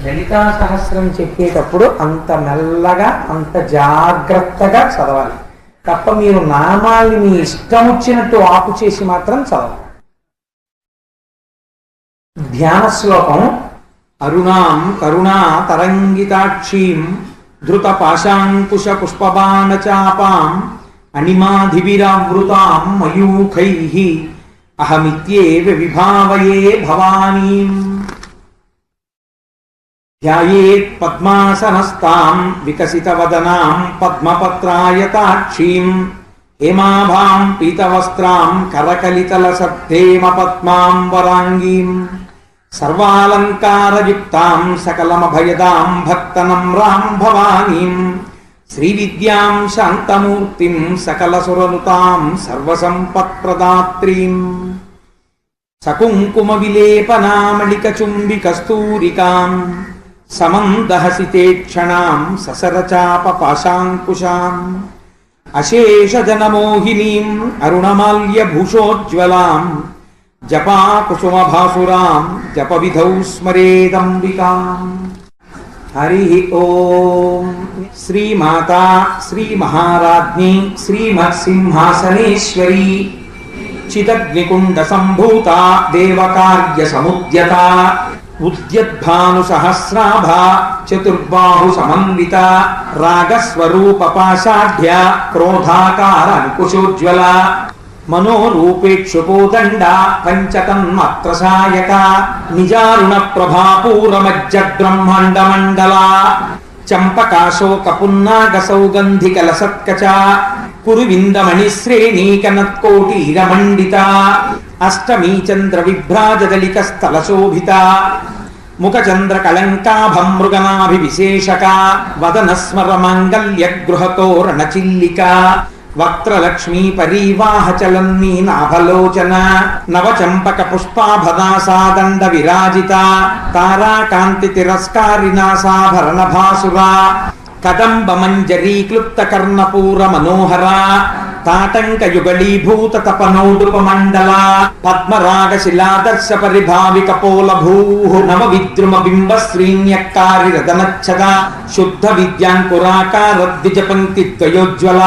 లలితా సహస్రం చెప్పేటప్పుడు అంత మెల్లగా అంత జాగ్రత్తగా చదవాలి తప్ప మీరు నామాల్ని మీ ఇష్టం వచ్చినట్టు ఆపు చేసి మాత్రం చదవాలి. ధ్యాన శ్లోకం. అరుణాం కరుణా తరంగితాక్షీం ధృత పాశాంకుశ పుష్పబాణ చాపాం అనిమాధివిరావృతాం మయూఖైః అహమిత్యేవ విభావయే భవానీం. ధ్యాయేత్ పద్మాసనస్తాం వికసితవదనాం పద్మపత్రాయతాక్షీం హేమాభాం పీతవస్త్రాం కరకలితలసద్ధేమ పద్మాం వరాంగీం సర్వాలంకారయుక్తాం సకలమభయదాం భక్తనమ్రాం భవానీం శ్రీవిద్యాం శాంతమూర్తిం సకలసురనుతాం సర్వసంపత్ప్రదాత్రీం సకుంకుమ విలేపనామళికచుంబికస్తూరికాం సమందహసితేక్షణాం ససరచాప పాశాంకుశాం అశేషజనమోహినీం అరుణమాల్యభూషోజ్వలాం జపాకుసుమభాసురాం జపవిధౌ స్మరేదంబికాం. హరి ఓం. శ్రీమాతా శ్రీమహారాజ్ఞి శ్రీమత్సింహాసనేశ్వరీ చిదగ్నికుండ సంభూత దేవకార్య సముద్యత ఉద్యద్భాను సహస్రాభ చతుర్బాహు సమన్విత రాగస్వరూప పాశాఢ్య క్రోధాకార అంకుశోజ్వల మనోరూపేక్షుపోదండ పంచతన్మాత్రసాయక నిజారుణ ప్రభాపూరమజ్జ బ్రహ్మాండ మండల చంపకాశోక పున్నాగ సౌగంధిక లసత్కచ కురువిందమణి శ్రేణీకనత్కోటీరమండిత అష్టమీ చంద్ర విభ్రాజదలిక స్థల శోభిత ముఖచంద్ర కళంకాభం మృగనాభివిశేషక వదన స్మర మాంగల్య గృహతోరణ చిల్లిక వక్త్రలక్ష్మీ పరీవాహ చలన్నీ నాభలోచన నవచంపక పుష్పాభదాసాదండ విరాజిత తారాకాంతి తిరస్కారినాసాభరణ భాసురా కదంబ మంజరీ క్లుప్త కర్ణపూర మనోహర తాటంక యుగళీభూత తపనోడుపమండల పద్మరాగ శిలాదర్శ పరిభావిక పోలభూ నవ విద్రుమ బింబ శ్రీణ్యకారి రదనచ్చద శుద్ధ విద్యాంకురాకార ద్విజ పంక్తి ద్వయోజ్వల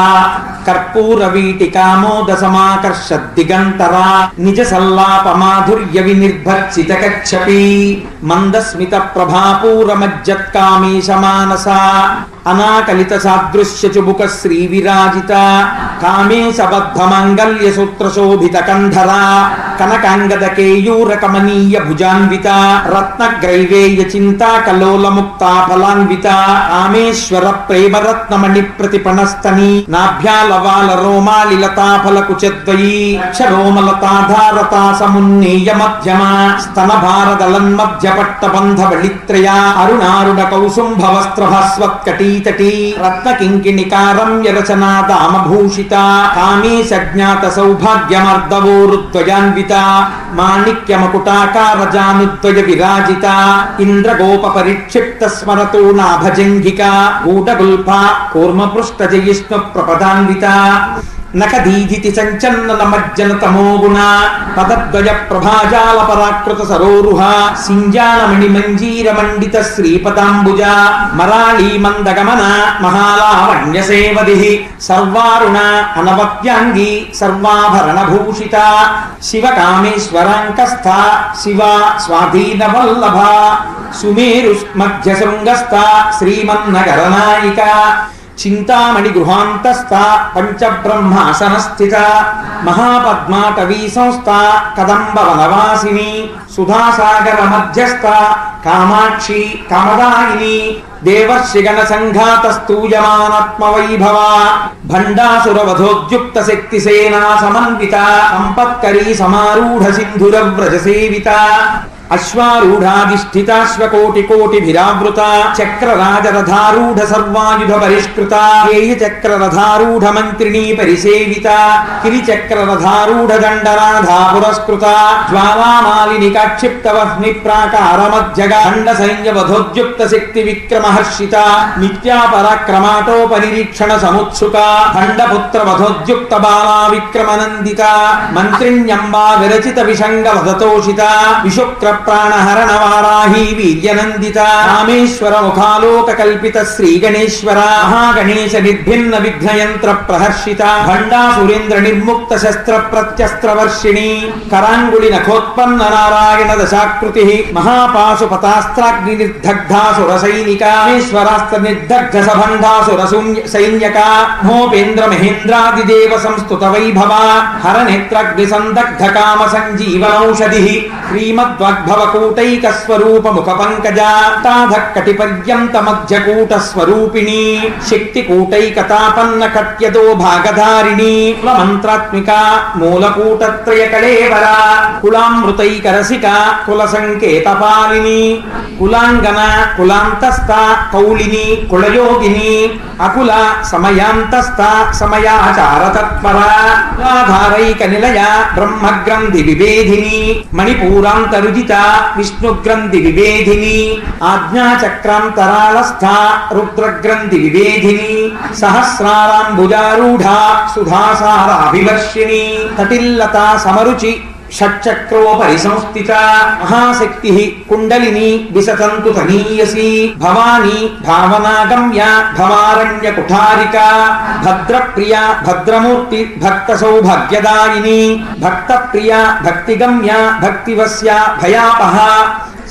కర్పూర వీటికామోద సమాకర్ష దిగంతర నిజ సల్లాప మాధుర్య వినిర్భర్చిత కచ్చపి మందస్మిత ప్రభాపూర మజ్జత్కామీశ మానస అనాకలిత సాదృశ్య చుబుక శ్రీ విరాజిత కామేశ బద్ధ మాంగల్య సూత్ర శోభిత కంధర కనకాంగద కేయూర కమనీయ భుజాన్విత రత్నగ్రైవేయ చింతా కలోల ముక్తా ఫలాన్విత కామేశ్వర ప్రేమరత్నమణి ప్రతిపణస్తని నాభ్యాలవాల రోమాలి లతాఫల కుచద్వయీ అక్షరోమలతాధారతా సమున్నీయ మధ్యమ స్తన భారదలన్మధ్య పట్టబంధ బళిత్రయ అరుణారుణ కౌసుంభ వస్త్రభస్వత్కటీ రత్నకింకిణికారమ్య రచనా దామభూషిత కామేశ జ్ఞాత సౌభాగ్యమర్దవోరుద్వయాన్విత మాణిక్యమకుటాకార జానుద్వయ విరాజిత ఇంద్రగోప పరిక్షిప్త స్మరతో నాభజంఘిక గూఢగుల్ఫ కూర్మపృష్ఠ జయిష్ణు ప్రపదాన్విత నఖదీధితి సంచన్నన మజ్జన తమోగుణ పదద్వయ ప్రభాజాల పరాకృత సరోరుహ సింజానమణి మంజీర మండిత శ్రీపదాంబుజ మరాళీ మందగమన మహాలావణ్య సేవది సర్వారుణ అనవత్యాంగి సర్వాభరణ భూషిత శివ కామేశ్వరాంకస్థ శివ స్వాధీన వల్లభ సుమేరు మధ్య శృంగస్థ శ్రీమన్నగరనాయిక చింతామణి గృహాంతస్థ పంచబ్రహ్మాసనస్థిత మహాపద్మాటవీ సంస్థ కదంబ వనవాసిని సుధాసాగర మధ్యస్థ కామాక్షి కామదాయిని దేవర్షిగణ సంఘాత స్తూయమానాత్మ వైభవ భండాసురవధోద్యుక్త శక్తి సేనా సమన్విత సంపత్కరీ సమారూఢ సింధుర వ్రజ సేవిత అశ్వారూఢాధిష్ఠితాశ్వకోటికోటిభిరావృత చక్రరాజరథారూఢ సర్వాయుధ పరిష్కృత కేయ చక్రరథారూఢ మంత్రిణీ పరిసేవిత కిరిచక్రరథారూఢ దండరాధా పురస్కృత జ్వాలామాలిని కాక్షిప్త వహ్ని ప్రాకార మధ్యగ ఖండ సైన్యవధోద్యుక్త శక్తి విక్రమహర్షిత నిత్యా పరాక్రమాటోపనిరీక్షణ సముత్సుక ఖండపుత్ర వధోద్యుక్త బాలా విక్రమనందిత మంత్రిణ్యంబా విరచిత విషంగ వధతోషిత విశుక్ర ప్రాణహరణ వారాహి వీర్యనందిత రామేశ్వర ముఖాలోక కల్పిత శ్రీ గణేశ్వర మహాగణేశ నిర్భిన్న విఘ్నయంత్ర ప్రహర్షిత భండా సురేంద్ర నిర్ముక్త శస్త్ర ప్రత్యస్త్ర వర్షిణి కరాంగుళి నఖోత్పన్న నారాయణ దశాకృతి మహాపాశుపతాస్త్రాగ్ని నిర్దగ్ధాసుర సైనిక ఈశ్వరాస్త్ర నిర్దగ్ధ సభండాసుర సైన్యక మోపేంద్ర మహేంద్రాదిదేవ సంస్తుత వైభవ హర నేత్రగ్ని సందగ్ధ కామ సంజీవనౌషధి శ్రీమద్వాగ్భవకూటైక స్వరూప ముఖ పంకజ తాధక్కటి పర్యంత మధ్యకూట స్వరూపిణి శక్తి కూటైకతాపన్న కట్యదో భాగధారిణి కులమంత్రాత్మిక మూలకూటత్రయ కళేవర కులామృతైక రసిక కుల సంకేతపాలిని కులాంగన కులాంతస్థ కౌలిని కులయోగిని అకుల సమయాంతస్థ సమయాచార తత్పర ఆధారైక నిలయ బ్రహ్మగ్రంథి విభేదిని మణిపూరాంతరుజిత విష్ణుగ్రంథి విభేదిని ఆజ్ఞాచక్రాంతరాళస్థ రుద్రగ్రంథి విభేదిని సహస్రారాంబుజారూఢ సుధాసారాభివర్షిణి తటిల్లత సమరుచి షట్చక్రోపరి సంస్థిత మహాశక్తి కుండలిని విసతంతు తనీయసి భవానీ భావనాగమ్య భవారణ్య కుఠారిక భద్రప్రియ భద్రమూర్తి భక్త సౌభాగ్యదాయిని భక్త ప్రియ భక్తిగమ్య భక్తివస్య భయాపహ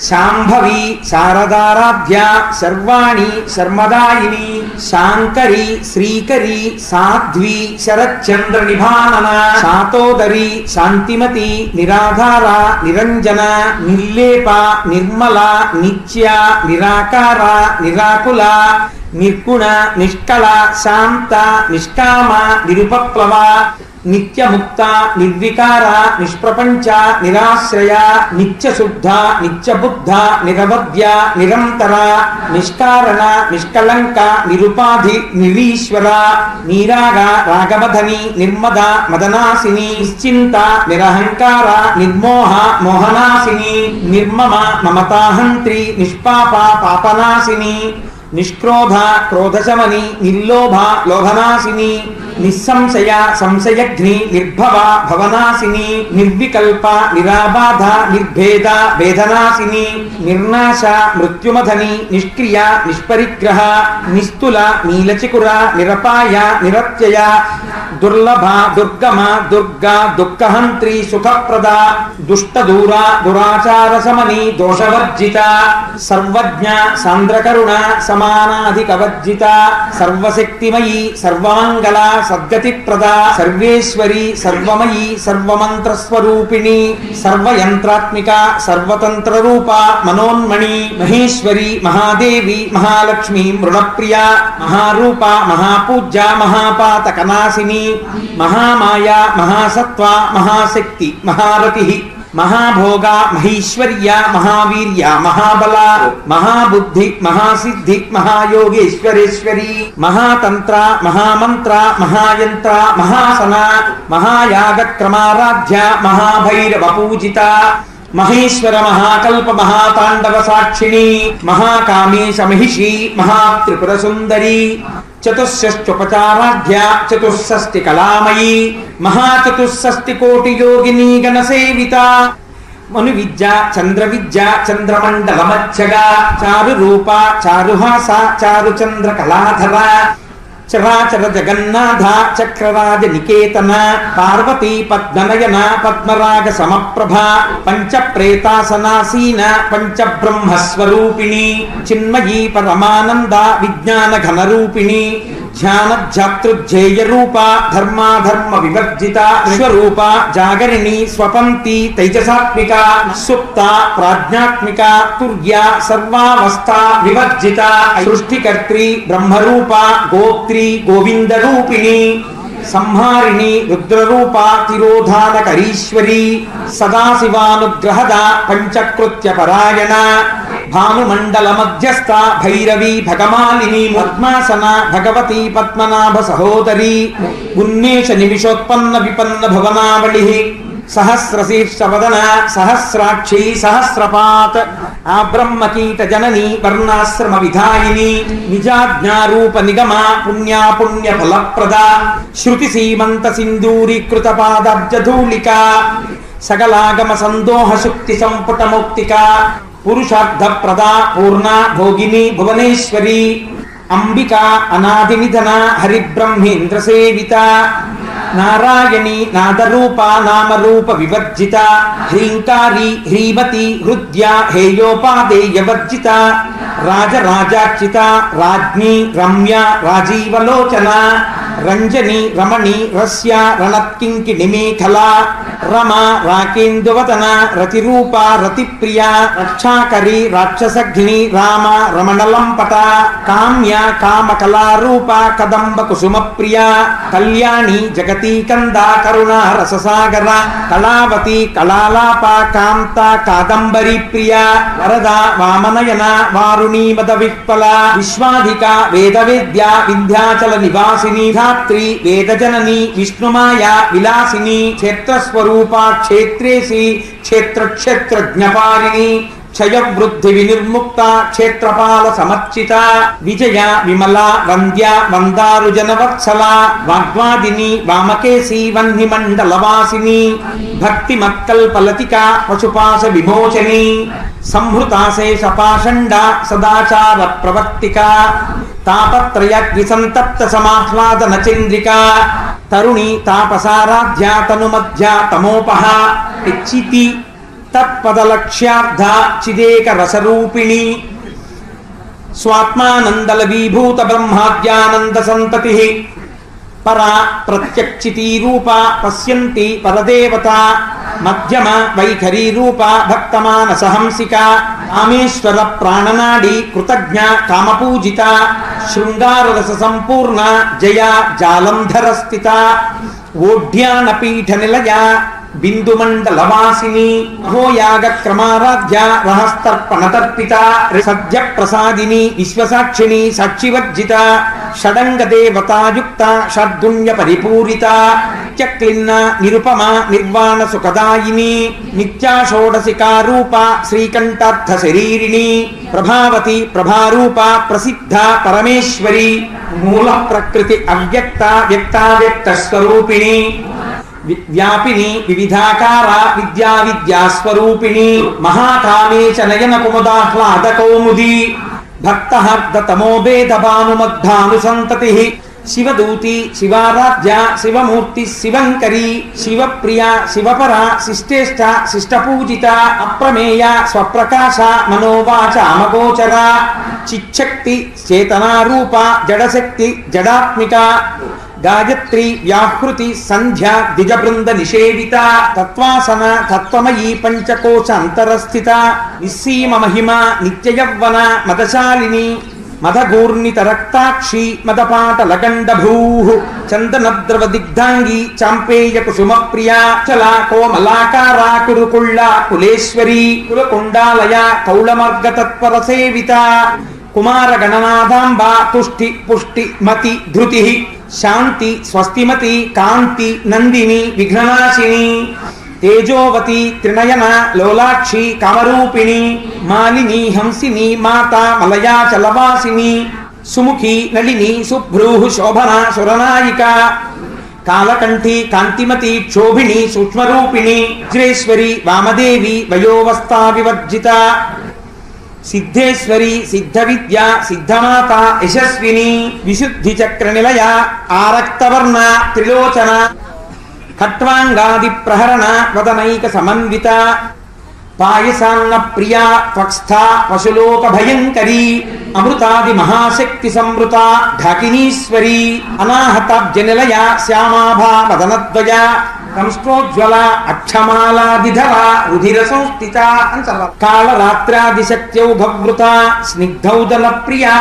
శాంభవి శారదారాధ్య శర్వాణి శర్మదాయిని శాంకరి శ్రీకరి సాధ్వి శరచంద్ర నిభానన శాతోదరి శాంతిమతి నిరాధార నిరంజన నిర్లేప నిర్మల నిత్య నిరాకార నిరాకుల నిర్గుణ నిష్కళ శాంత నిష్కామ నిరుపప్లవ నిత్యముక్త నిర్వికార నిష్ప్రపంచ నిరాశ్రయ నిత్యశుద్ధ నిత్యబుద్ధ నిరవధ్య నిరంతర నిష్కారణ నిష్కళంక నిరుపాధి నిరీశ్వర నీరాగ రాగవధని నిర్మద మదనాసిని నిశ్చింత నిరహంకార నిర్మోహ మోహనాసిని నిర్మమ మమతాహంత్రి నిష్పాప పాపనాశిని నిష్క్రోధ క్రోధశమని నిర్లోభ లోభనాశిని నిస్సంశయ సంశయఘ్ని నిర్భవ భవనాశిని నిర్వికల్ప నిరాబాధ నిర్భేద భేదనాశిని నిర్నాశ మృత్యుమధని నిష్క్రియ నిష్పరిగ్రహ నిస్తుల నీలచికుర నిరపాయ నిరత్యయ దుర్లభ దుర్గమ దుర్గా దుఃఖహంత్రి సుఖప్రద దుష్టదూర దురాచార సమని దోషవర్జిత సర్వజ్ఞ సాంద్రకరుణ సమానాధికవర్జిత సర్వశక్తిమయీ సర్వమంగళ సద్గతిప్రద సర్వేశ్వరి సర్వమయీ సర్వమంత్రస్వరూపిణి సర్వయంత్రాత్మిక సర్వతంత్రరూప మనోన్మణి మహేశ్వరి మహాదేవి మహాలక్ష్మి మృణప్రియ మహారూప మహాపూజ్య మహాపాతకనాశిని మహామాయ మహాసత్వ మహాశక్తి మహారతి మహాభోగ మహేశ్వర్య మహావీర్య మహాబల మహాబుద్ధి మహాసిద్ధి మహాయోగేశ్వరేశ్వరి మహాతంత్ర మహామంత్ర మహాయంత్ర మహాసన మహాయాగక్రమారాధ్య మహాభైరవ పూజిత మహేశ్వర మహాకల్ప మహాతాండవ సాక్షిణి మహాకామేశ మహిషి మహాత్రిపుర సుందరి చతుషష్ట్యుపచారాధ్య చతుషష్టి కళామయీ మహాచతుషష్టి కోటి యోగిని గణ సేవిత మను విద్య చంద్ర విద్య చంద్రమండల మధ్యగా చారు రూప చారుహాస చారు చంద్ర కళాధర చరాచర జగన్నాథ చక్రరాజ నికేతన పార్వతీ పద్మనయన పద్మరాగ సమప్రభ పంచ ప్రేతాసనాసీన పంచ బ్రహ్మస్వరూపిణి చిన్మయీ పరమానంద విజ్ఞాన ఘనరూపిణి ధ్యానధ్యాతృజ్జేయ రూప ధర్మాధర్మ వివర్జిత విశ్వరూప జాగరిణి స్వపంతి తైజసాత్మిక సుప్త ప్రాజ్ఞాత్మిక తుర్య సర్వావస్థ వివర్జిత సృష్టికర్త్రి బ్రహ్మరూప గోత్రి గోవింద రూపిణి సంహారిణి రుద్రరూప తిరోధానకరీశ్వరి సదాశివానుగ్రహద పంచకృత్య పరాయణ భానుమండల మధ్యస్థ భైరవి భగమాలిని పద్మాసన భగవతి పద్మనాభ సహోదరి ఉన్మేష నిమిషోత్పన్న విపన్న భువనావళి సహస్రశీర్షవదన సహస్రాక్షి సహస్రపాత్ ఆ బ్రహ్మకీట జనని వర్ణాశ్రమ విధాయిని నిజాజ్ఞారూప నిగమ పుణ్యా పుణ్య ఫలప్రద శృతి సీమంత సింధూరీకృత పాదాబ్జధూళిక సకలాగమ సందోహ శుక్తి సంపుట మౌక్తిక పురుషార్థ ప్రదా పూర్ణ భోగిని భువనేశ్వరి అంబిక అనాది నిధన హరిబ్రహ్మేంద్ర సేవిత నారాయణి నాదరూప నామరూప వివర్జిత హ్రీంకారి హ్రీమతి హృద్య హేయోపాదేయ వర్జిత రాజరాజార్చిత రాజ్ఞి రమ్య రాజీవలోచన రంజని రమణి రస్య రణత్కింకిణి మేఖల రమ రాకేందువదన రతిరూప రతిప్రియ రక్షాకరి రాక్షసఘ్ని రామ రమణలంపట కామ్య కామకళారూప కదంబ కుసుమ ప్రియ కళ్యాణి జగతీ కంద కరుణా రససాగర కళావతి కళాలాప కాంత కాదంబరి ప్రియ వరద వామనయన వారుణీ మద విహ్వల విశ్వాధిక వేద వేద్య వింధ్యాచల నివాసిని ధాత్రి వేదజనని విష్ణుమాయ విలాసిని క్షేత్రస్వరూపా క్షేత్రేసి క్షేత్రజ్ఞపారిణి క్షయవృద్ధి వినిర్ముక్త క్షేత్రపాల సమర్చిత విజయ విమల వంద్య వందారుజన వత్సల వాగ్వాదిని వామకేశి వహ్ని మండలవాసిని భక్తి మత్కల్పలతిక పశుపాశ విమోచని సంహృతాశేష పాషండ సదాచార ప్రవర్తిక తాపత్రయ విసంతప్త సమాహ్లాదన చంద్రిక తరుణి తాపసారాధ్య తనుమధ్య తమోపహ చితి తత్పదలక్ష్యార్థ చిదేక రసరూపిణి స్వాత్మానందల విభూత బ్రహ్మాద్యానంద సంతతి పరా ప్రత్యక్షితీ రూప పశ్యంతి పరదేవత మధ్యమ వైఖరీ రూప భక్తమానసహంసిక కామేశ్వర ప్రాణనాడి కృతజ్ఞ కామపూజిత శృంగారరస సంపూర్ణ జయ జాలంధర స్థిత ఓఢ్యాన పీఠ నిలయ బిందుమండలవాసిని అహోయాగ క్రమారాధ్య రహస్తర్పణతర్పిత సద్య ప్రసాదిని విశ్వసాక్షిణి సాక్షివర్జిత షడంగ దేవతాయుక్త షడ్గుణ్య పరిపూరిత నిత్యక్లిన్న నిరుపమ నిర్వాణ సుఖదాయిని నిత్యా షోడశికారూప శ్రీకంఠార్థ శరీరిణి ప్రభావతి ప్రభారూప ప్రసిద్ధ పరమేశ్వరి మూల ప్రకృతి అవ్యక్త వ్యక్తావ్యక్త స్వరూపిణి వ్యాపిని వివిధాకార విద్యాస్వరూపిణి మహాకామేశ నయన కుముదాహ్లాద కౌముది భక్తహర్ద తమోభేద భానుమద్భానుసంతతి శివదూతి శివారాధ్య శివమూర్తి శివంకరి శివప్రియ శివపర శిష్టేష్ట శిష్టపూజిత అప్రమేయ స్వప్రకాశ మనోవాచ అమగోచర చిచ్చక్తి చేతనారూప జడశక్తి జడాత్మిక గాయత్రి వ్యాహృతి సంధ్య ద్విజబృంద నిషేవిత తత్వాసన తత్వమయీ పంచకోశ అంతరస్థిత నిస్సీమ మహిమ నిత్యయవ్వన మదశాలిని మదగూర్ణిత రక్తాక్షి మదపాటలగండభూ చందనద్రవ దిగ్ధాంగి చాంపేయ కుసుమ ప్రియా చలా కోమలాకార కురుకుళ్ళ కులేశ్వరి కులకుండాలయ కౌళమర్గ తత్పర సేవిత కుమార గణనాథాంబ తుష్టి పుష్టి మతి ధృతి శాంతి స్వస్తిమతి కాంతి నందిని విఘ్ననాశిని తేజోవతి త్రినయన లోలాక్షి కామరూపిణి మాలిని హంసిని మాత మలయాచలవాసిని సుముఖి నళిని సుభ్రూ శోభన సురనాయిక కాలకంఠి కాంతిమతి క్షోభిణి సూక్ష్మరూపిణి వజ్రేశ్వరి వామదేవి వయోవస్థా వివర్జిత సిద్ధేశ్వరి సిద్ధ విద్య సిద్ధమాత యశస్విని విశుద్ధి చక్ర నిలయ ఆరక్తవర్ణ త్రిలోచన ఖట్వాంగాది ప్రహరణ వదనైక సమన్విత పాయసాన్న ప్రియా త్వక్స్థ పశులోక భయంకరీ అమృతాది మహాశక్తి సంవృత ఢాకినీశ్వరి అనాహతాబ్జ నిలయ శ్యామాభా వదనద్వయ కంష్టోజ్వల అక్షమాలాదిధర రుధిర సంస్థిత కాళరాత్రాదిశక్త్యౌఘవృత స్నిగ్ధౌదన ప్రియా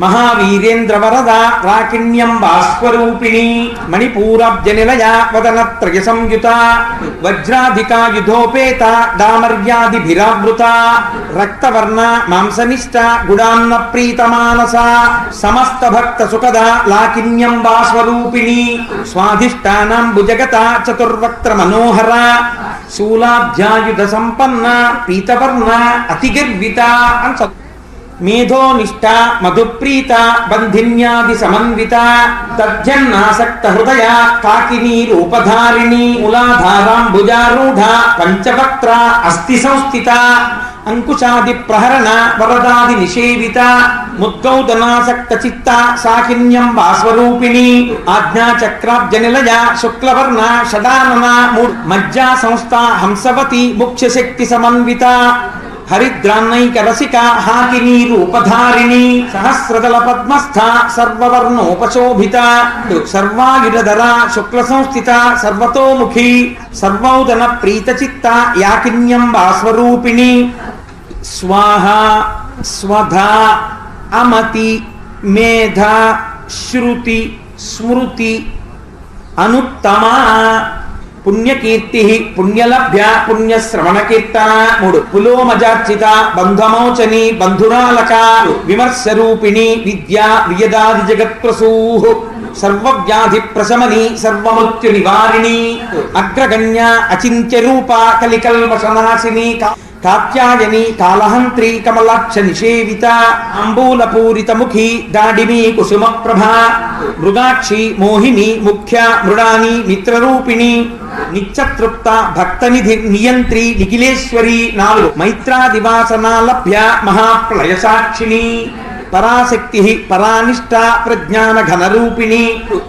మహావీరేంద్ర వరద రాకిణ్యంబాస్వరూపిణి మణిపూరాబ్జ నిలయ వదనత్రయ సంయుత వజ్రాధికాయుధోపేత దామర్యాదిభిరావృత రక్తవర్ణ మాంసనిష్ట గుడాన్న ప్రీతమానస సమస్త భక్త సుఖద లాకిన్యంబాస్వరూపిణి స్వాధిష్టానాం భుజగత చతుర్వక్త్ర మనోహర శూలాబ్జాయుధ సంపన్న పీతవర్ణ అతిగర్విత అని మేధోనిష్ట మధుప్రీత బంధిన్యాది సమన్విత దధ్యన్నాసక్త హృదయ కాకినీ రూపధారిణి మూలాధారాంబుజారూఢ పంచవక్త్ర అస్థి సంస్థిత అంకుశాది ప్రహరణ వరదాది నిషేవిత ముద్గౌదనాసక్త చిత్త సాకిన్యం వాస్వరూపిణి ఆజ్ఞాచక్రాబ్జ నిలయ శుక్లవర్ణ షడానన మజ్జా సంస్థ హంసవతి ముఖ్య శక్తి సమన్విత హరిద్రాన్నైక రసిక హాకినీ రూపధారిణి సహస్రదళ పద్మస్థ సర్వవర్ణోపశోభిత సర్వాయుధర శుక్ల సంస్థిత సర్వతోముఖి సర్వౌదన ప్రీతచిత్త యాకిన్యం వాస్వరూపిణి స్వాహ స్వధ అమతి మేధ శృతి స్మృతి అనుత్తమ పుణ్యకీర్తి పుణ్యలభ్య పుణ్యశ్రవణ కీర్తన 3 పులోమజార్చిత బంధమోచని బంధురాలక విమర్శరూపిణి విద్యా వియదాది జగత్ప్రసూః సర్వవ్యాధి ప్రశమని సర్వమృత్యు నివారిణి అగ్రగణ్య అచింత్య రూప కలికల్మషనాశిని కాత్యాయని కాళహంత్రి కమలాక్ష నిషేవిత అంబూలపూరిత ముఖి దాడిమి కుసుమ ప్రభా మృగాక్షి మోహిని ముఖ్య మృడాని మిత్రరూపిణి నిత్యతృప్త భక్తనిధి నియంత్రి నిఖిలేశ్వరి 4 మైత్రాదివాసనా లభ్య మహాప్లయ సాక్షిణి పరాశక్తి పరానిష్ట ప్రజ్ఞాన ఘనరూపిణి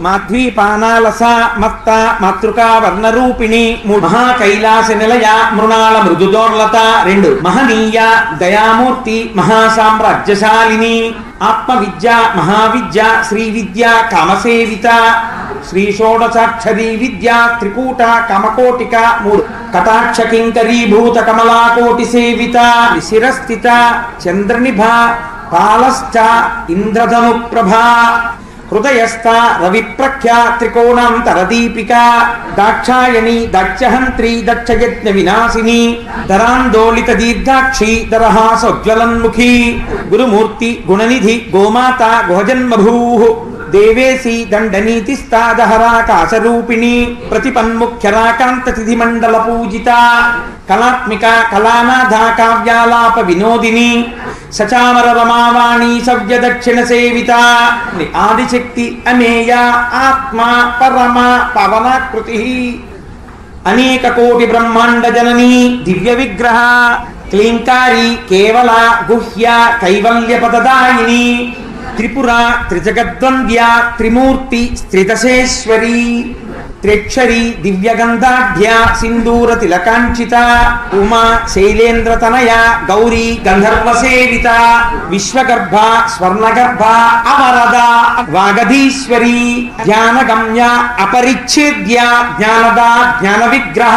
మాధ్వీపానాలస మత్త మాతృకా వర్ణరూపిణి మహాకైలాస నిలయ మృణాళ మృదుదోర్లత 2 మహనీయ దయామూర్తి మహాసామ్రాజ్యశాలిని ఆత్మవిద్య మహావిద్య శ్రీ విద్య కామసేవిత శ్రీ షోడశాక్షరీ విద్య త్రికూట కామకోటిక 3 కటాక్ష కింకరీభూత కమలాకోటి సేవిత శిరస్థిత చంద్రనిభ పాలశ్చ ఇంద్రధను ప్రభా హృదయస్థ రవిప్రఖ్య త్రికోణాంతరదీపిక దాక్షాయణి దక్షహంత్రి దక్షయజ్ఞ వినాశిని ధరాందోళిత దీర్ఘాక్షి దరహాసోజ్వలన్ముఖి గురుమూర్తి గుణనిధి గోమాత గుహజన్మభూ దేవేసి దండనీతిస్తాదహరాకాశరూపిణి ప్రతిపన్ముఖ్యరాకాంత తిథి మండల పూజిత కళాత్మిక కళానాథ కావ్యాలాప వినోదిని సచామర రమావాణి సవ్య దక్షిణ సేవిత ఆదిశక్తి అమేయ ఆత్మ పరమ పవనాకృతి అనేక కోటి బ్రహ్మాండ జనని దివ్య విగ్రహ క్లీంకారి కేవల గుహ్య కైవల్య పదదాయిని త్రిపుర త్రిజగద్వంద్య త్రిమూర్తి త్రిదశేశ్వరి త్రిక్షరి దివ్యగంధాఢ్య సింధూర తిలకాంచిత ఉమా శైలేంద్రతనయ గౌరీ గంధర్వ సేవిత విశ్వగర్భ స్వర్ణగర్భ అమరద వాగధీశ్వరి ధ్యానగమ్య అపరిచ్ఛేద్య జ్ఞానద జ్ఞాన విగ్రహ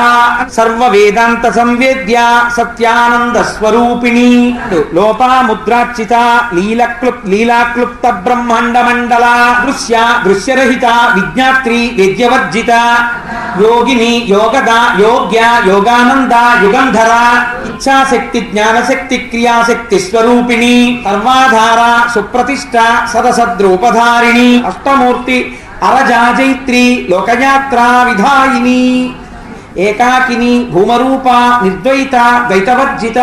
సర్వ వేదాంత సంవేద్య సత్యానంద స్వరూపిణి లోపాముద్రార్చిత లీలాక్లుప్త బ్రహ్మాండ మండల దృశ్య దృశ్యరహిత విజ్ఞాత్రి వేద్యవర్జిత యోగిని యోగద యోగ్య యోగానంద యుగంధర ఇచ్ఛాశక్తి జ్ఞానశక్తి క్రియాశక్తి స్వరూపిణి సర్వాధార సుప్రతిష్ట సదసద్రూపధారిణి అష్టమూర్తి అరజాజైత్రి లోకయాత్రా విధాయిని ఏకాకిని భూమరూప నిర్ద్వైత ద్వైతవర్జిత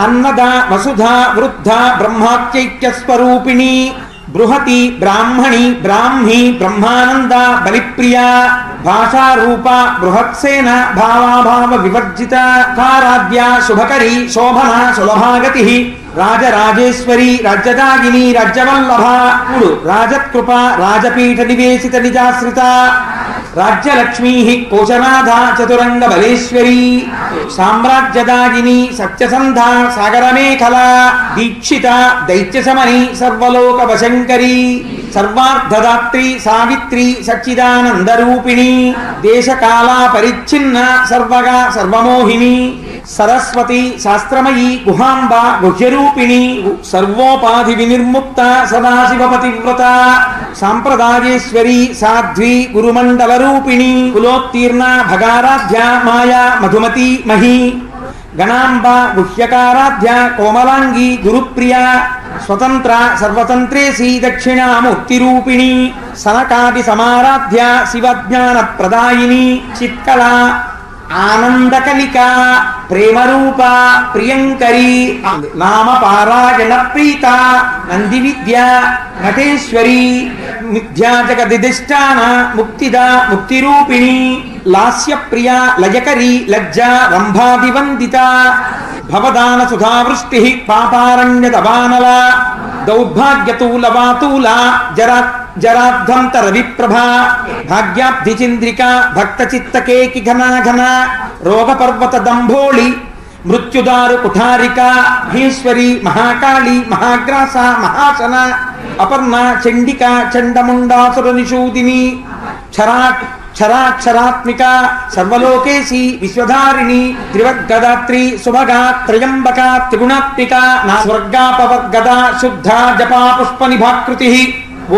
అన్నద వసుధ వృద్ధ బ్రహ్మాఖ్యైక్య స్వరూపిణి బృహతి బ్రాహ్మణి బ్రాహ్మి బ్రహ్మానంద బలిప్రియ భాషారూప బృహత్సేన భావాభావ వివర్జిత కారాధ్య శుభకరి శోభన సులభాగతి రాజరాజేశ్వరి రాజ్యదాగిని రాజ్యవల్లభ రాజత్కృప రాజపీఠ నివేశిత నిజాశ్రిత రాజ్యలక్ష్మీ కోశనాథ చతురంగ బలేశ్వరి సామ్రాజ్యదాగిని సత్యసంధ సాగరమేఖల దీక్షిత దైత్యశమని సర్వలోక వశంకరి సర్వార్థదాత్రి సావిత్రి సచ్చిదానందరూపిణి దేశకాలా పరిచ్ఛిన్న సర్వగా సర్వమోహిని సరస్వతి శాస్త్రమయీ గుహాంబ గుహ్యరూపిణి సర్వోపాధి వినిర్ముక్త సదాశివపతివ్రత సాంప్రదాయేశ్వరి సాధ్వి గురుమండల రూపిణి కులోత్తీర్ణ భగారాధ్య మాయా మధుమతి మహి గణాంబ గుహ్యకారాధ్య కోమలాంగి గురుప్రియ స్వతంత్ర సర్వతంత్రేసి దక్షిణామూర్తి రూపిణి సనకాది సమారాధ్య శివజ్ఞాన ప్రదాయిని చిత్కళ ఆనందకలిక ప్రేమరూప ప్రియంకరి నామ పారాయణ ప్రీత నంది విద్య నటేశ్వరి మిథ్యా జగదిష్టాన ముక్తిద ముక్తిరూపిణి లాస్య ప్రియ లయకరి లజ్జా రంభాదివందిత భవదాన సుధావృష్టి పాపారణ్యదవానల దౌర్భాగ్యతూలవాతూల జరాధ్వంతర విప్రభా భాగ్యాబ్ధి చంద్రిక భక్త చిత్తకేకి ఘనాఘన రోగపర్వత దంభోళి మృత్యుదారు కుఠారిక మహేశ్వరి మహాకాళి మహాగ్రాస మహాసన అపర్ణ చండిక చండముండాసుర నిషూదిని క్షరాక్షరాత్మిక సర్వలోకేశి విశ్వధారిణి త్రివర్గదాత్రి సుభగా త్రయంబక త్రిగుణాత్మిక నా స్వర్గాపవర్గద శుద్ధ జపా పుష్ప నిభాకృతి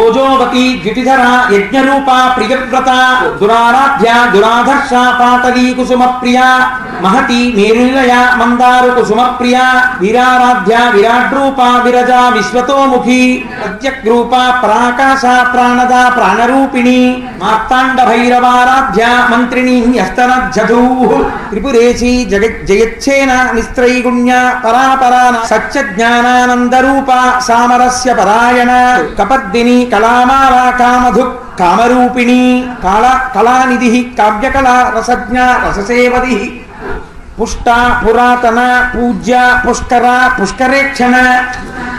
ఓజోవతి ద్యుతిధర యజ్ఞరూప ప్రియవ్రత దురారాధ్య దురాధర్ష పాటలీ కుసుమ ప్రియ మహతి మేరునిలయ మందారు కుసుమ ప్రియ వీరారాధ్య విరాడ్రూప విరజా విశ్వతోముఖి ప్రత్యగ్రూప పరాకాశ ప్రాణద ప్రాణరూపిణి మార్తాండ భైరవారాధ్య మంత్రిణి హస్తనజ్జధూ త్రిపురేశి జయచ్ఛేన నిస్త్రైగుణ్య పరాపరాన సత్యజ్ఞానానందరూప సామరస్య పరాయణ కపర్దిని కళామాల కామధు కామరూపిణి కళానిధి కావ్యకళా రసజ్ఞ రససేవది పుష్ట పురాతన పూజ్య పుష్కర పుష్కరేక్షణ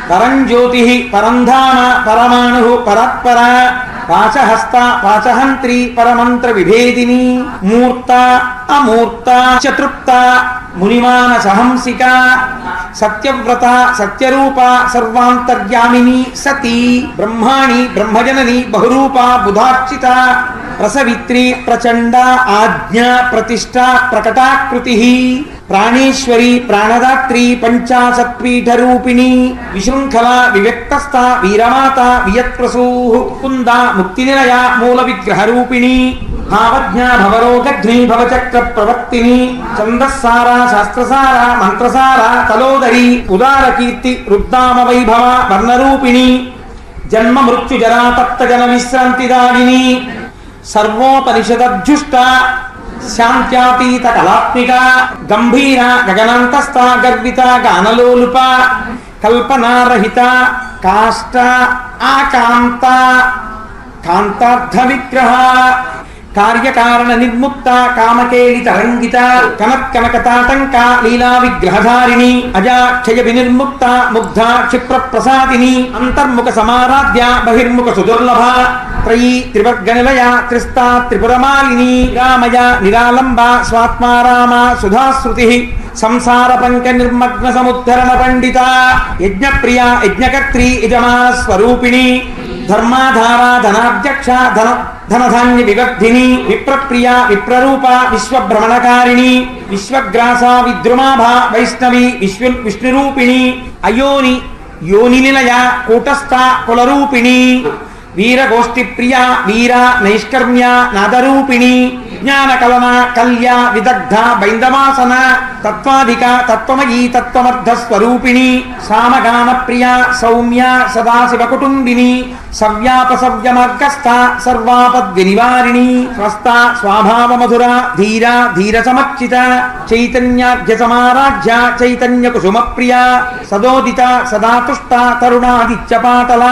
పరంజ్యోతి పరంధామ పరమాణు పరత్పర పాశహస్త పాశహంత్రి పరమంత్ర విభేదిని మూర్త అమూర్త చతృప్త మునిమాన సహంసిక సత్యవ్రత సత్యరూప సర్వాంతర్యామిని సతీ బ్రహ్మాణి బ్రహ్మజనని బహురూప బుధార్చిత రసవిత్రి ప్రచండ ఆజ్ఞ ప్రతిష్ట ప్రకటాకృతి ప్రాణేశ్వరి ప్రాణదాత్రి పంచాశత్పీఠరూపిణి విశృంఖల వివ్యక్తస్థ వీరమాత వియత్ప్రసూ కుంద ముక్తినిలయ మూల విగ్రహరూపిణి భావజ్ఞ భవరోగఘ్ని భవచక్ర ప్రవర్తిని ఛందస్సార శాస్త్రసార మంత్రసార తలోదరి ఉదార కీర్తి రుద్దామ వైభవ వర్ణరూపిణి జన్మ మృత్యు జరా తప్త జన విశ్రాంతిదాయిని సర్వోపనిషదజ్జుష్ట శాంత్యాతీత కళాత్మిక గంభీర గగనాంతస్థ గర్విత గానలోలుప కల్పనారహిత కాష్ట ఆకాంత కాంతార్థ విగ్రహ కార్యకారణ నిర్ముక్త కామకేళి తరంగిత కనకనకతాటంక లీలా విగ్రహధారిణి అజాక్షయ వినిర్ముక్త ముగ్ధ క్షిప్ర ప్రసాదిని అంతర్ముఖ సమారాధ్య బహిర్ముఖ సుదుర్లభ త్రయీ త్రివర్గ నిలయ త్రిస్తా త్రిపురమాలిని రామయ నిరాలంబ స్వాత్మారామ సుధాశ్రుతి సంసార పంక నిర్మగ్న సముద్ధరణ పండిత యజ్ఞప్రియ యజ్ఞకర్త్రి యజమాన స్వరూపిణి ధర్మాధార ధనాధ్యక్ష ధనధాన్య వివర్ధిని విప్రప్రియ విప్రరూప విశ్వభ్రమణకారిణి విశ్వగ్రాస విద్రుమాభ వైష్ణవి విష్ణురూపిణి అయోని యోని నిలయ కూటస్థ కులరూపిణి వీరగోష్ఠి ప్రియ వీర నైష్కర్మ్య నాదరూపిణి జ్ఞాన కలన కల్య విదగ్ధ బైందవాసన తత్వాధిక తత్వమయీ తత్వమర్థ స్వరూపిణి సామగాన ప్రియ సౌమ్య సదాశివ కుటుంబిని సవ్యాపసవ్య మార్గస్థ సర్వాపద్వినివారిణి స్వస్థ స్వాభావ మధుర ధీర ధీర సమర్చిత చైతన్యార్ఘ్య సమారాధ్య చైతన్య కుసుమ ప్రియ సదోదిత సదాతుష్ట తరుణాదిత్య పాటల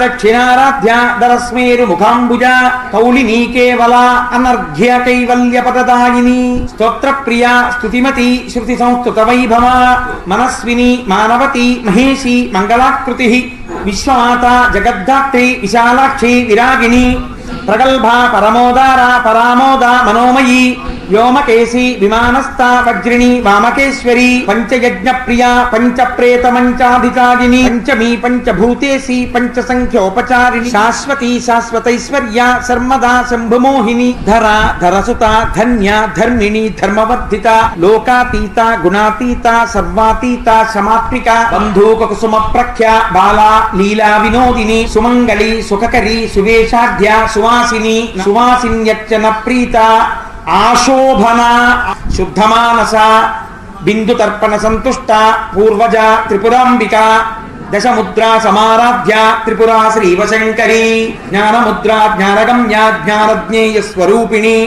దక్షిణారాధ్య దరస్మేరు ముఖాంబుజ కౌళినీ కేవల అనర్ఘ్య కైవల్య పదదాయిని స్తోత్ర ప్రియ స్తుతిమతి శృతి సంస్కృత వైభవ మనస్విని మానవతి మహేషి మంగళాకృతి విశ్వమాత జగద్ధాత్రి విశాలాక్షి విరాగిణి ప్రగల్భ పరమోదార పరామోద మనోమయీ వ్యోమకేశి విమానస్థ వజ్రిణి వామకేశ్వరి పంచయజ్ఞ ప్రియ పంచ ప్రేత మంచాధికారిణి పంచమీ పంచభూతేసి పంచ సంఖ్యోపచారిణి శాశ్వతి శాశ్వతైశ్వర్య సర్మదా శంభుమోహిని ధర ధరసుత ధన్య ధర్మిణి ధర్మవర్ధిత లోకాతీత గుణాతీత సర్వాతీత సమాత్మిక బంధూక కుసుమ ప్రఖ్య బాలా లీలా వినోదిని సుమంగళి సుఖకరి సువేషాఢ్య సువాసిని సువాసిన్యర్చన ప్రీత ఆశోభన శుద్ధమానస బిందు తర్పణ సంతుష్ట పూర్వజ త్రిపురాంబిక దశముద్రా సమారాధ్య త్రిపురా శ్రీవశంకరి జ్ఞానముద్రా జ్ఞానగమ్య జ్ఞానజ్ఞేయ స్వరూపిణి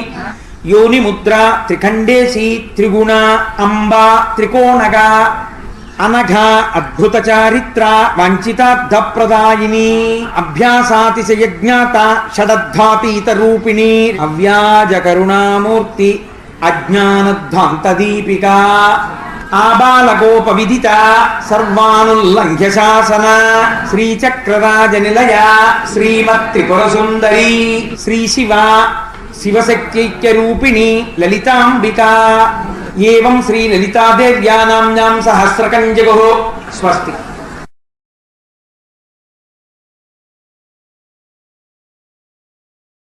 యోని ముద్ర త్రిఖండేశి త్రిగుణ అంబా త్రికోణగా అనఘ అద్భుత చారిత్ర వంచితార్థ ప్రదాయిని అభ్యాసాతిశయజ్ఞాత షడద్ధాతీత రూపిణి అవ్యాజ కరుణామూర్తి అజ్ఞానధ్వాంత దీపిక ఆబాలగోప విదిత సర్వానుల్లంఘ్య శాసన శ్రీచక్రరాజ నిలయ శ్రీమత్ త్రిపుర సుందరి శ్రీ శివ శివశక్త్యైక్య రూపిణి లలితాంబిక ఏవం శ్రీ లలితాదేవ్యా నామ్నాం సహస్రకం జగో స్వస్తి.